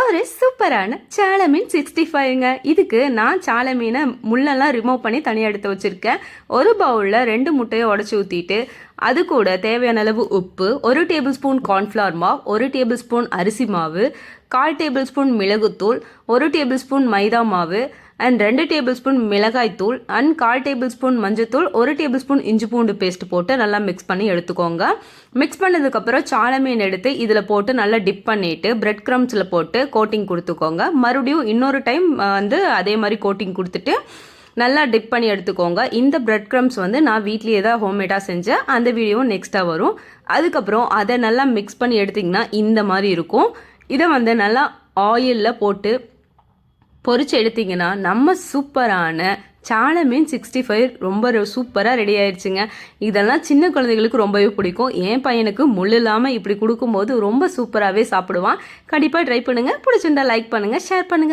ஒரு சூப்பரான சால மீன் 65ங்க. இதுக்கு நான் சால மீனை முள்ளெல்லாம் ரிமூவ் பண்ணி தனியாக எடுத்து வச்சுருக்கேன். ஒரு பவுலில் 2 முட்டையை உடச்சி ஊற்றிட்டு அது கூட தேவையான அளவு உப்பு, 1 டேபிள் ஸ்பூன் கார்ன்ஃப்ளவர் மாவு, 1 டேபிள் ஸ்பூன் அரிசி மாவு, 1/4 டேபிள் ஸ்பூன் மிளகுத்தூள், 1 டேபிள் ஸ்பூன் மைதா மாவு அண்ட் 2 டேபிள் ஸ்பூன் மிளகாய் தூள் அண்ட் 1/4 டேபிள் ஸ்பூன் மஞ்சத்தூள், 1 டேபிள் ஸ்பூன் இஞ்சி பூண்டு பேஸ்ட் போட்டு நல்லா மிக்ஸ் பண்ணி எடுத்துக்கோங்க. மிக்ஸ் பண்ணதுக்கப்புறம் சால மீன் எடுத்து இதில் போட்டு நல்லா டிப் பண்ணிவிட்டு பிரெட் க்ரம்ஸில் போட்டு கோட்டிங் கொடுத்துக்கோங்க. மறுபடியும் இன்னொரு டைம் அதே மாதிரி கோட்டிங் கொடுத்துட்டு நல்லா டிப் பண்ணி எடுத்துக்கோங்க. இந்த பிரெட் க்ரம்ஸ் நான் வீட்லேயே தான் ஹோம்மேடாக செஞ்சேன். அந்த வீடியோவும் நெக்ஸ்ட்டாக வரும். அதுக்கப்புறம் அதை நல்லா மிக்ஸ் பண்ணி எடுத்திங்கன்னா இந்த மாதிரி இருக்கும். இதை நல்லா ஆயிலில் போட்டு பொரிச்சு எடுத்திங்கன்னா நம்ம சூப்பரான சால மீன் 65 ரொம்ப சூப்பராக ரெடி ஆயிடுச்சுங்க. இதெல்லாம் சின்ன குழந்தைகளுக்கு ரொம்பவே பிடிக்கும். என் பையனுக்கு முள் இல்லாமல் இப்படி கொடுக்கும்போது ரொம்ப சூப்பராகவே சாப்பிடுவான். கண்டிப்பாக ட்ரை பண்ணுங்கள். பிடிச்சிருந்தா லைக் பண்ணுங்கள், ஷேர் பண்ணுங்கள்.